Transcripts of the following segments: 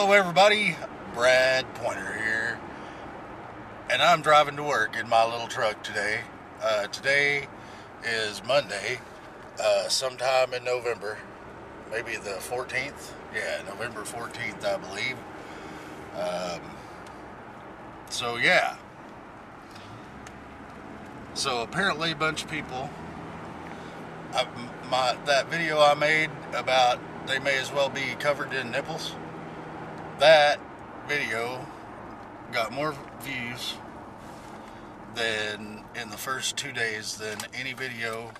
Hello everybody, Brad Pointer here, and I'm driving to work in my little truck today. Today is Monday, sometime in November, maybe the 14th, November 14th I believe. So apparently a bunch of people, that video I made about they may as well be covered in nipples, that video got more views than in the first 2 days than any video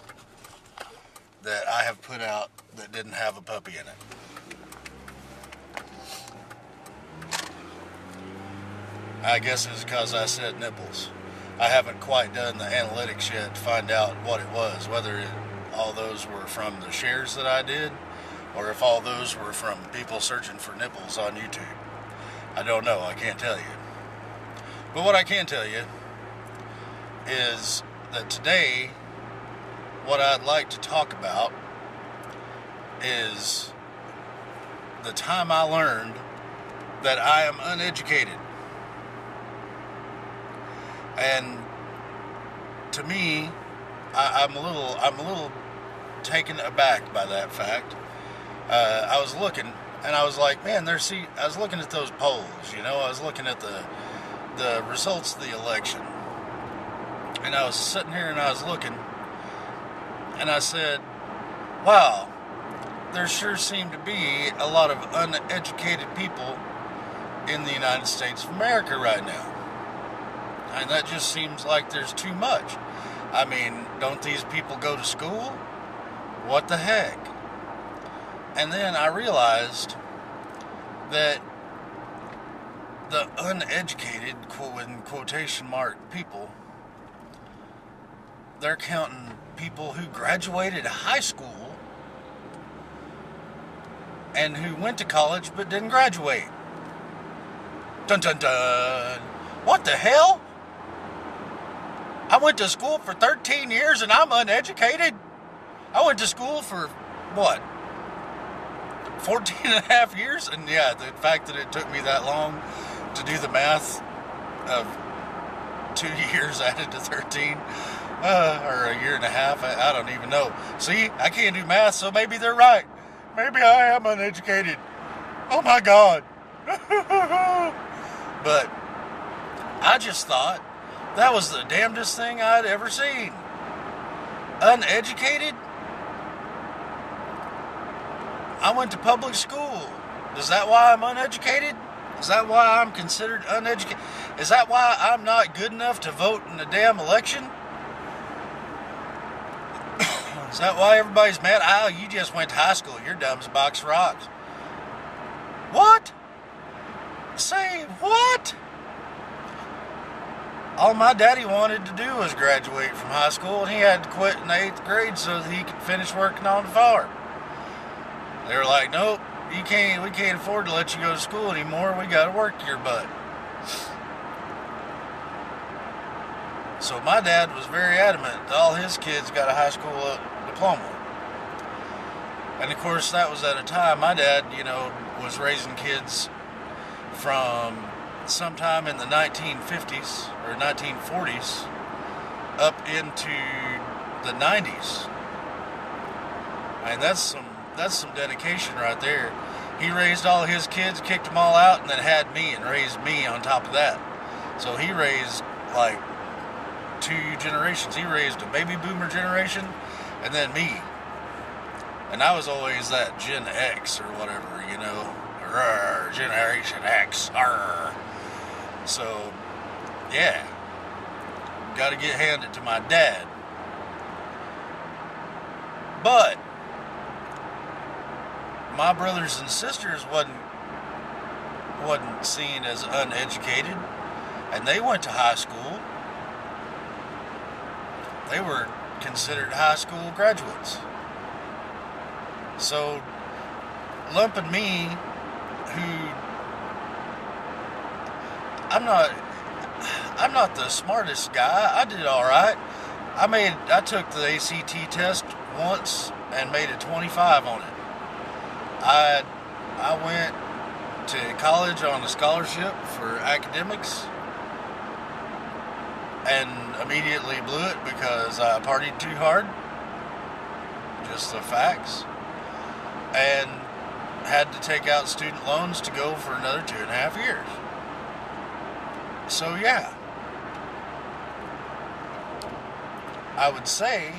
that I have put out that didn't have a puppy in it. I guess it's because I said nipples. I haven't quite done the analytics yet to find out what it was, whether all those were from the shares that I did, or if all those were from people searching for nipples on YouTube. I don't know, I can't tell you. But what I can tell you is that today, what I'd like to talk about is the time I learned that I am uneducated. And to me, I'm a little taken aback by that fact. I was looking, and I was like, man, I was looking at those polls, I was looking at the results of the election. And I was sitting here and I was looking, and I said, wow, there sure seem to be a lot of uneducated people in the United States of America right now. And that just seems like there's too much. I mean, don't these people go to school? What the heck? And then I realized that the uneducated, in quotation mark, people, they're counting people who graduated high school and who went to college but didn't graduate. Dun dun dun. What the hell? I went to school for 13 years and I'm uneducated? I went to school for, 14 and a half years? And yeah, the fact that it took me that long to do the math of 2 years added to 13, or a year and a half, I don't even know. See, I can't do math, so maybe they're right. Maybe I am uneducated. Oh my God. But I just thought that was the damnedest thing I'd ever seen. Uneducated? I went to public school. Is that why I'm uneducated? Is that why I'm considered uneducated? Is that why I'm not good enough to vote in the damn election? Is that why everybody's mad? Oh, you just went to high school. You're dumb as a box of rocks. What? Say what? All my daddy wanted to do was graduate from high school, and he had to quit in the 8th grade so that he could finish working on the farm. They were like, nope, we can't afford to let you go to school anymore. We got to work your butt. So my dad was very adamant that all his kids got a high school diploma. And of course, that was at a time my dad, was raising kids from sometime in the 1950s or 1940s up into the 90s. And that's some dedication right there. He raised all his kids, kicked them all out, and then had me and raised me on top of that. So he raised like 2 generations. He raised a baby boomer generation and then me. And I was always that Gen X or whatever, Generation X. So, yeah, got to get handed to my dad. But my brothers and sisters wasn't seen as uneducated, and they went to high school. They were considered high school graduates. So, lumping me, I'm not the smartest guy. I did all right. I took the ACT test once and made a 25 on it. I went to college on a scholarship for academics and immediately blew it because I partied too hard. Just the facts. And had to take out student loans to go for another 2.5 years. So yeah, I would say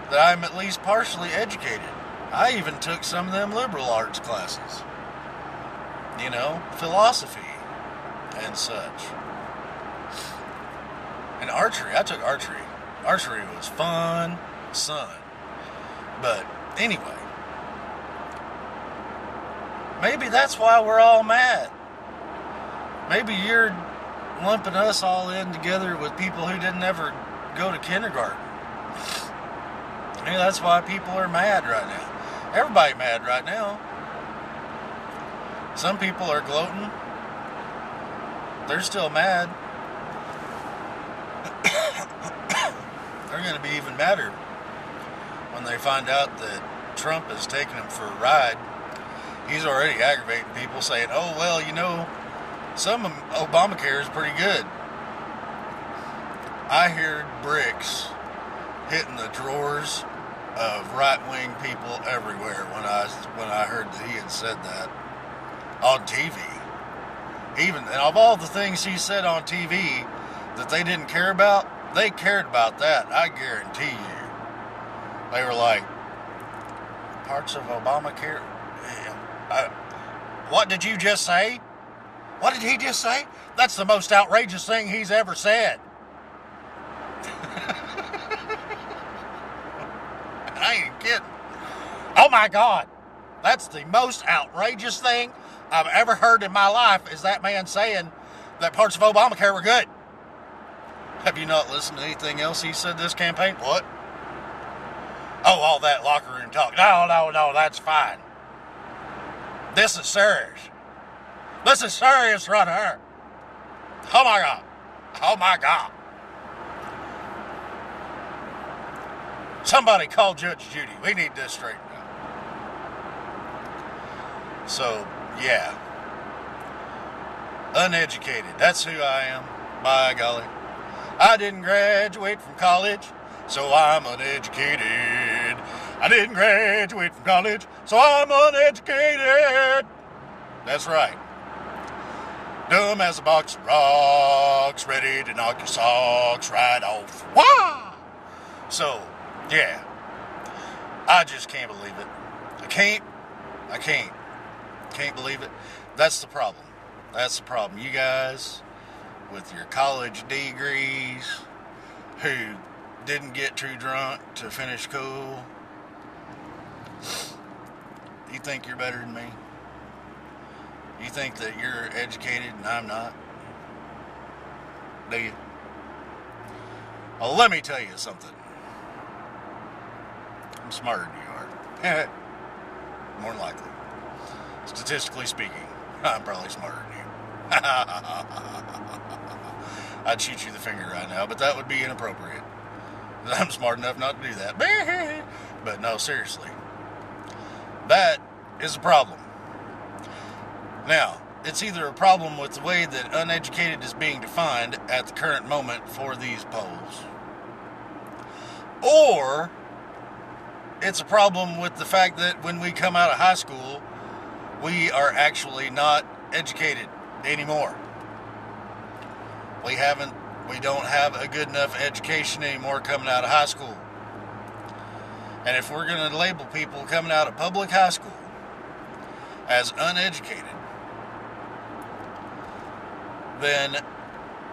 that I'm at least partially educated. I even took some of them liberal arts classes. You know, philosophy and such. And archery, I took archery. Archery was fun, son. But anyway, maybe that's why we're all mad. Maybe you're lumping us all in together with people who didn't ever go to kindergarten. Maybe that's why people are mad right now. Everybody mad right now. Some people are gloating. They're still mad. They're going to be even madder when they find out that Trump is taking them for a ride. He's already aggravating people saying, oh, well, you know, some of Obamacare is pretty good. I heard bricks hitting the drawers of right-wing people everywhere when I heard that he had said that on TV. Even, and of all the things he said on TV that they didn't care about, they cared about that, I guarantee you. They were like, parts of Obamacare? What did you just say? What did he just say? That's the most outrageous thing he's ever said. I ain't kidding. Oh my God. That's the most outrageous thing I've ever heard in my life, is that man saying that parts of Obamacare were good. Have you not listened to anything else he said this campaign? What? Oh, all that locker room talk. No, that's fine. This is serious. This is serious right here. Oh my God. Oh my God. Somebody call Judge Judy. We need this straightened out. So, yeah. Uneducated. That's who I am. By golly. I didn't graduate from college, so I'm uneducated. I didn't graduate from college, so I'm uneducated. That's right. Dumb as a box of rocks, ready to knock your socks right off. Wah! So, yeah. I just can't believe it. I can't believe it. That's the problem. That's the problem. You guys with your college degrees who didn't get too drunk to finish school, you think you're better than me? You think that you're educated and I'm not? Do you? Well, let me tell you something. I'm smarter than you are. More than likely. Statistically speaking, I'm probably smarter than you. I'd shoot you the finger right now, but that would be inappropriate. I'm smart enough not to do that. But no, seriously. That is a problem. Now, it's either a problem with the way that uneducated is being defined at the current moment for these polls, or it's a problem with the fact that when we come out of high school, we are actually not educated anymore. We don't have a good enough education anymore coming out of high school. And if we're going to label people coming out of public high school as uneducated, then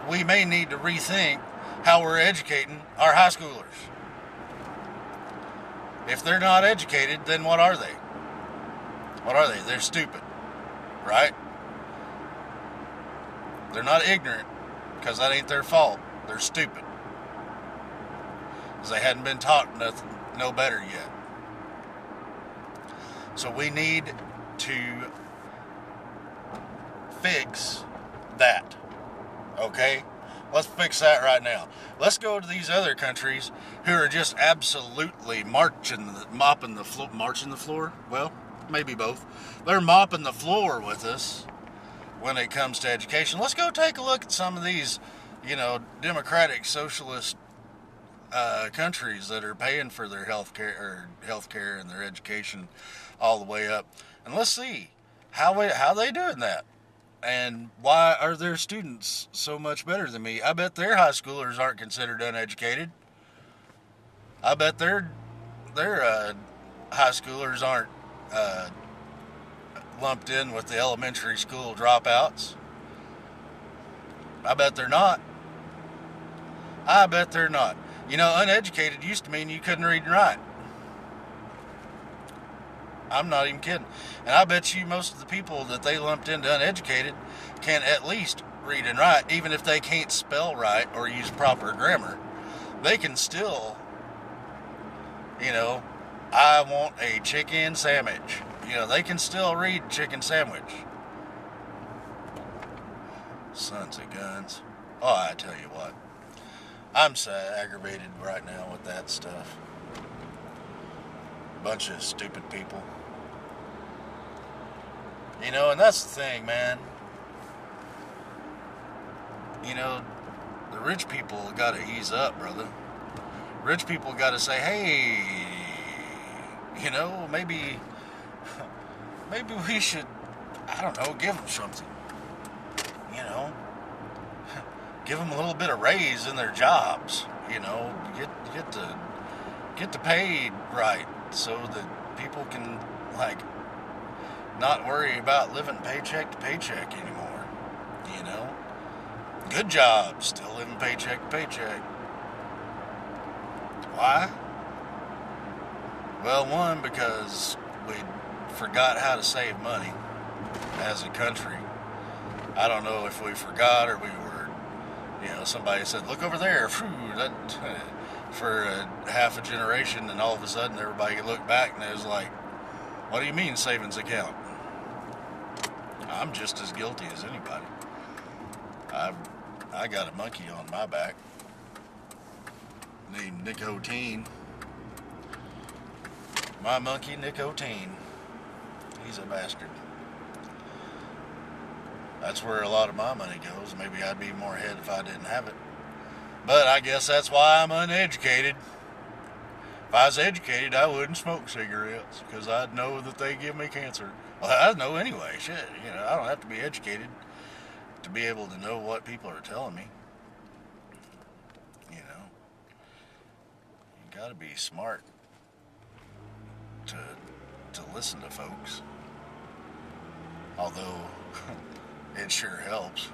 we may need to rethink how we're educating our high schoolers. If they're not educated, then what are they? What are they? They're stupid, right? They're not ignorant, because that ain't their fault. They're stupid. Because they hadn't been taught nothing, no better yet. So we need to fix that. Okay? Let's fix that right now. Let's go to these other countries who are just absolutely marching the floor. Well, maybe both. They're mopping the floor with us when it comes to education. Let's go take a look at some of these, democratic socialist countries that are paying for their health care and their education all the way up, and let's see how they doing that, and why are their students so much better than me. I bet their high schoolers aren't considered uneducated. I bet their high schoolers aren't lumped in with the elementary school dropouts. I bet they're not. I bet they're not. Uneducated used to mean you couldn't read and write. I'm not even kidding. And I bet you most of the people that they lumped into uneducated can at least read and write, even if they can't spell right or use proper grammar. They can still, I want a chicken sandwich. They can still read chicken sandwich. Sons of guns. Oh, I tell you what. I'm so aggravated right now with that stuff. Bunch of stupid people. And that's the thing, man. The rich people gotta ease up, brother. Rich people gotta say, hey, maybe we should, I don't know, give them something. Give them a little bit of raise in their jobs. Get the pay right so that people can not worry about living paycheck to paycheck anymore. Good jobs, still living paycheck to paycheck. Why? Well, one, because we forgot how to save money as a country. I don't know if we forgot or we were, somebody said, look over there, for half a generation, and all of a sudden everybody looked back and it was like, what do you mean savings account? I'm just as guilty as anybody. I got a monkey on my back named Nicotine. My monkey Nicotine. He's a bastard. That's where a lot of my money goes. Maybe I'd be more ahead if I didn't have it. But I guess that's why I'm uneducated. If I was educated, I wouldn't smoke cigarettes, because I'd know that they give me cancer. Well, I know anyway. Shit, I don't have to be educated to be able to know what people are telling me. You gotta be smart to listen to folks. Although it sure helps.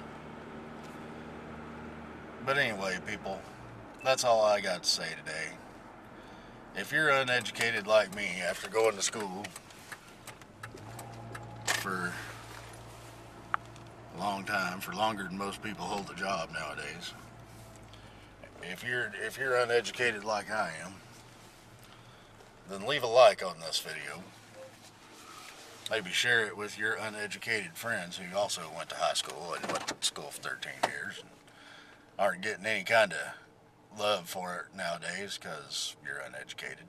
But anyway, people, that's all I got to say today. If you're uneducated like me after going to school for a long time, for longer than most people hold a job nowadays, if you're uneducated like I am, then leave a like on this video. Maybe share it with your uneducated friends who also went to high school and went to school for 13 years and aren't getting any kind of love for it nowadays because you're uneducated.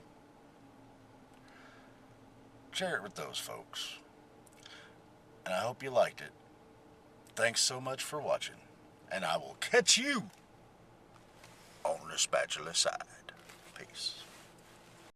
Share it with those folks. And I hope you liked it. Thanks so much for watching. And I will catch you on the spatula side. Peace.